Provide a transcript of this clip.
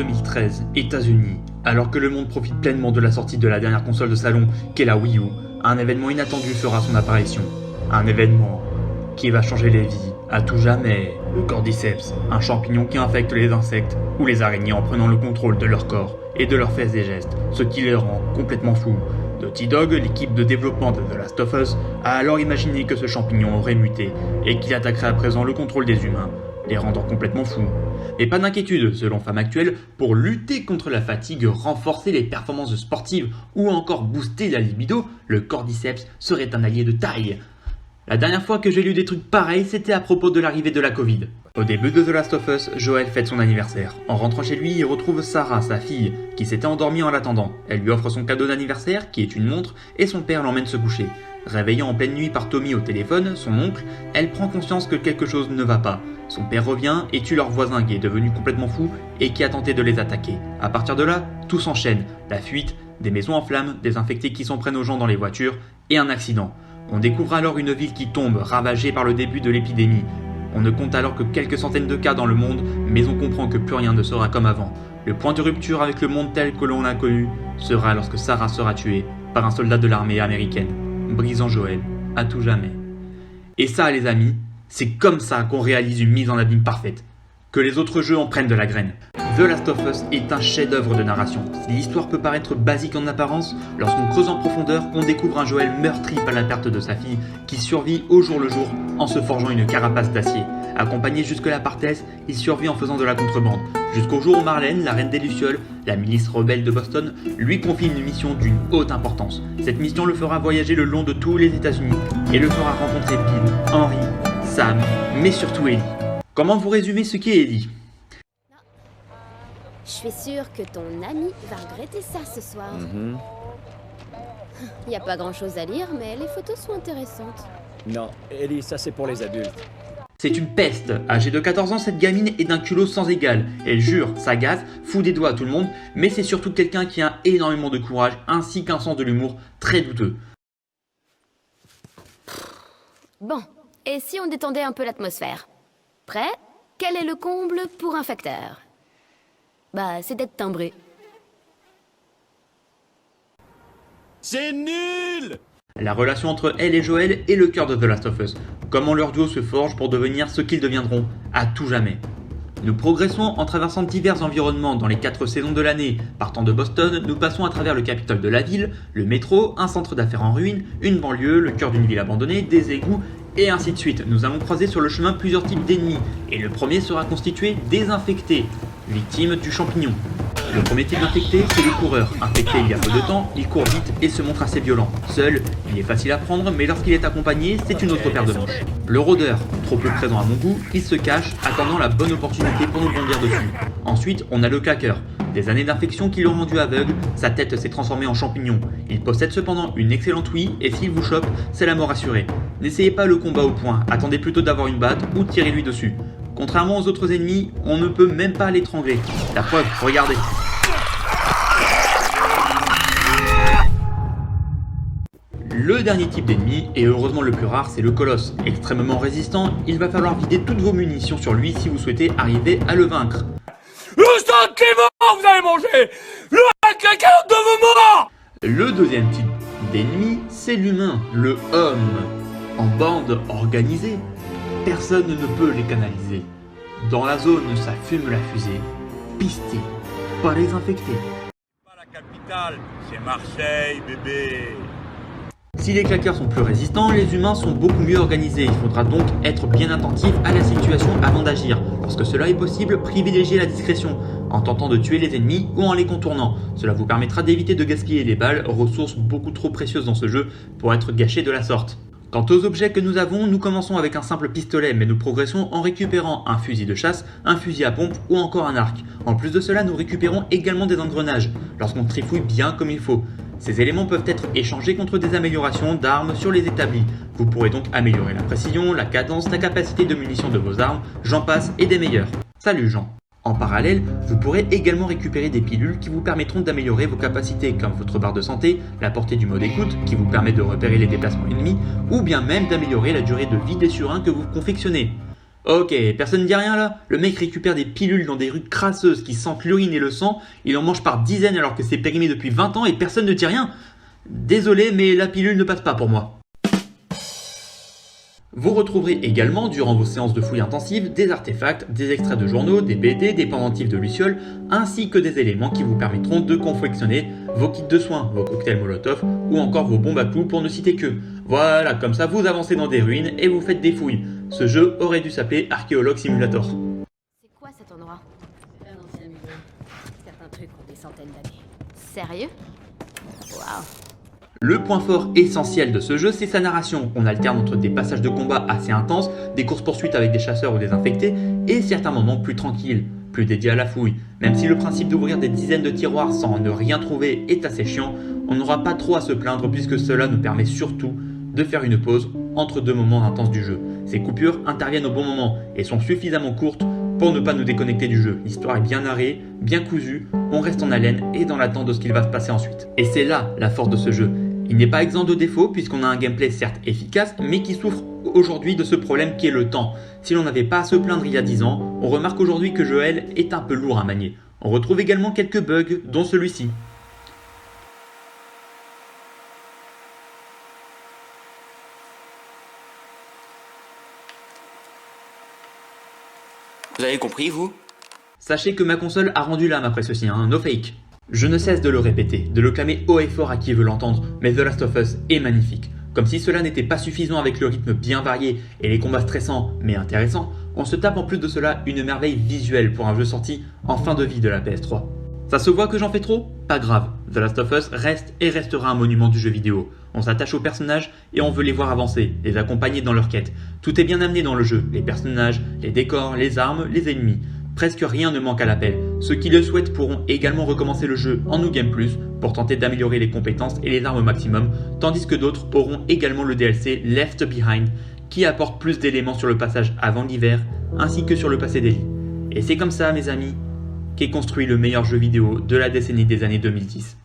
2013, États-Unis. Alors que le monde profite pleinement de la sortie de la dernière console de salon qu'est la Wii U, un événement inattendu fera son apparition. Un événement qui va changer les vies à tout jamais. Le Cordyceps, un champignon qui infecte les insectes ou les araignées en prenant le contrôle de leur corps et de leurs faits et gestes, ce qui les rend complètement fous. Naughty Dog, l'équipe de développement de The Last of Us, a alors imaginé que ce champignon aurait muté et qu'il attaquerait à présent le contrôle des humains, les rendant complètement fous. Mais pas d'inquiétude, selon Femme Actuelle, pour lutter contre la fatigue, renforcer les performances sportives ou encore booster la libido, le Cordyceps serait un allié de taille. La dernière fois que j'ai lu des trucs pareils, c'était à propos de l'arrivée de la Covid. Au début de The Last of Us, Joel fête son anniversaire. En rentrant chez lui, il retrouve Sarah, sa fille, qui s'était endormie en l'attendant. Elle lui offre son cadeau d'anniversaire, qui est une montre, et son père l'emmène se coucher. Réveillant en pleine nuit par Tommy au téléphone, son oncle, elle prend conscience que quelque chose ne va pas. Son père revient et tue leur voisin qui est devenu complètement fou et qui a tenté de les attaquer. À partir de là, tout s'enchaîne. La fuite, des maisons en flammes, des infectés qui s'en prennent aux gens dans les voitures, et un accident. On découvre alors une ville qui tombe, ravagée par le début de l'épidémie. On ne compte alors que quelques centaines de cas dans le monde, mais on comprend que plus rien ne sera comme avant. Le point de rupture avec le monde tel que l'on l'a connu sera lorsque Sarah sera tuée par un soldat de l'armée américaine, brisant Joel à tout jamais. Et ça, les amis, c'est comme ça qu'on réalise une mise en abîme parfaite. Que les autres jeux en prennent de la graine. The Last of Us est un chef-d'œuvre de narration. Si l'histoire peut paraître basique en apparence, lorsqu'on creuse en profondeur, on découvre un Joel meurtri par la perte de sa fille qui survit au jour le jour en se forgeant une carapace d'acier. Accompagné jusque-là par Tess, il survit en faisant de la contrebande. Jusqu'au jour où Marlène, la reine des Lucioles, la milice rebelle de Boston, lui confie une mission d'une haute importance. Cette mission le fera voyager le long de tous les États-Unis et le fera rencontrer Bill, Henry, Sam, mais surtout Ellie. Comment vous résumez ce qu'est Ellie ? Je suis sûre que ton ami va regretter ça ce soir. Y a pas grand chose à lire, mais les photos sont intéressantes. Non, Ellie, ça c'est pour les adultes. C'est une peste. Âgée de 14 ans, cette gamine est d'un culot sans égal. Elle jure, s'agace, fout des doigts à tout le monde, mais c'est surtout quelqu'un qui a énormément de courage ainsi qu'un sens de l'humour très douteux. Bon, et si on détendait un peu l'atmosphère? Prêt? Quel est le comble pour un facteur? Bah, c'est d'être timbré. C'est nul! La relation entre elle et Joel est le cœur de The Last of Us. Comment leur duo se forge pour devenir ce qu'ils deviendront à tout jamais. Nous progressons en traversant divers environnements dans les 4 saisons de l'année. Partant de Boston, nous passons à travers le Capitole de la ville, le métro, un centre d'affaires en ruine, une banlieue, le cœur d'une ville abandonnée, des égouts, et ainsi de suite. Nous allons croiser sur le chemin plusieurs types d'ennemis, et le premier sera constitué des infectés, victimes du champignon. Le premier type d'infecté, c'est le coureur. Infecté il y a peu de temps, il court vite et se montre assez violent. Seul, il est facile à prendre, mais lorsqu'il est accompagné, c'est une autre paire de manches. Le rôdeur, trop peu présent à mon goût, il se cache, attendant la bonne opportunité pour nous bondir dessus. Ensuite, on a le claqueur. Des années d'infection qui l'ont rendu aveugle, sa tête s'est transformée en champignon. Il possède cependant une excellente ouïe et s'il vous chope, c'est la mort assurée. N'essayez pas le combat au poing, attendez plutôt d'avoir une batte ou tirez-lui dessus. Contrairement aux autres ennemis, on ne peut même pas l'étrangler. La preuve, regardez. Le dernier type d'ennemi, et heureusement le plus rare, c'est le colosse. Extrêmement résistant, il va falloir vider toutes vos munitions sur lui si vous souhaitez arriver à le vaincre. Le sentiment, vous allez manger le quelqu'un de vos morts. Le deuxième type d'ennemi, c'est l'humain, le homme. En bande organisée, personne ne peut les canaliser. Dans la zone, ça fume la fusée. Pistés, pas les infectés. Pas la capitale, c'est Marseille, bébé. Si les claqueurs sont plus résistants, les humains sont beaucoup mieux organisés. Il faudra donc être bien attentif à la situation avant d'agir. Lorsque cela est possible, privilégiez la discrétion, en tentant de tuer les ennemis ou en les contournant. Cela vous permettra d'éviter de gaspiller les balles, ressources beaucoup trop précieuses dans ce jeu pour être gâchées de la sorte. Quant aux objets que nous avons, nous commençons avec un simple pistolet, mais nous progressons en récupérant un fusil de chasse, un fusil à pompe ou encore un arc. En plus de cela, nous récupérons également des engrenages, lorsqu'on trifouille bien comme il faut. Ces éléments peuvent être échangés contre des améliorations d'armes sur les établis. Vous pourrez donc améliorer la précision, la cadence, la capacité de munition de vos armes, j'en passe et des meilleurs. Salut Jean. En parallèle, vous pourrez également récupérer des pilules qui vous permettront d'améliorer vos capacités comme votre barre de santé, la portée du mode écoute qui vous permet de repérer les déplacements ennemis ou bien même d'améliorer la durée de vie des surins que vous confectionnez. Ok, personne ne dit rien là? Le mec récupère des pilules dans des rues crasseuses qui sentent l'urine et le sang, il en mange par dizaines alors que c'est périmé depuis 20 ans et personne ne dit rien? Désolé, mais la pilule ne passe pas pour moi. Vous retrouverez également, durant vos séances de fouilles intensives, des artefacts, des extraits de journaux, des BD, des pendentifs de lucioles, ainsi que des éléments qui vous permettront de confectionner vos kits de soins, vos cocktails Molotov ou encore vos bombes à clous pour ne citer que. Voilà, comme ça vous avancez dans des ruines et vous faites des fouilles. Ce jeu aurait dû s'appeler Archéologue Simulator. C'est quoi cet endroit? Un ancien musée. Certains trucs ont des centaines d'années. Sérieux? Waouh. Le point fort essentiel de ce jeu, c'est sa narration. On alterne entre des passages de combat assez intenses, des courses-poursuites avec des chasseurs ou des infectés, et certains moments plus tranquilles, plus dédiés à la fouille. Même si le principe d'ouvrir des dizaines de tiroirs sans ne rien trouver est assez chiant, on n'aura pas trop à se plaindre puisque cela nous permet surtout de faire une pause entre deux moments intenses du jeu. Ces coupures interviennent au bon moment et sont suffisamment courtes pour ne pas nous déconnecter du jeu. L'histoire est bien narrée, bien cousue, on reste en haleine et dans l'attente de ce qu'il va se passer ensuite. Et c'est là la force de ce jeu. Il n'est pas exempt de défauts puisqu'on a un gameplay certes efficace mais qui souffre aujourd'hui de ce problème qui est le temps. Si l'on n'avait pas à se plaindre il y a 10 ans, on remarque aujourd'hui que Joel est un peu lourd à manier. On retrouve également quelques bugs dont celui-ci. Vous avez compris, vous? Sachez que ma console a rendu l'âme après ceci, no fake. Je ne cesse de le répéter, de le clamer haut et fort à qui veut l'entendre, mais The Last of Us est magnifique. Comme si cela n'était pas suffisant avec le rythme bien varié et les combats stressants mais intéressants, on se tape en plus de cela une merveille visuelle pour un jeu sorti en fin de vie de la PS3. Ça se voit que j'en fais trop? Pas grave, The Last of Us reste et restera un monument du jeu vidéo. On s'attache aux personnages et on veut les voir avancer, les accompagner dans leur quête. Tout est bien amené dans le jeu, les personnages, les décors, les armes, les ennemis. Presque rien ne manque à l'appel. Ceux qui le souhaitent pourront également recommencer le jeu en New Game Plus pour tenter d'améliorer les compétences et les armes au maximum, tandis que d'autres auront également le DLC Left Behind qui apporte plus d'éléments sur le passage avant l'hiver ainsi que sur le passé d'Ellie. Et c'est comme ça, mes amis, qu'est construit le meilleur jeu vidéo de la décennie des années 2010.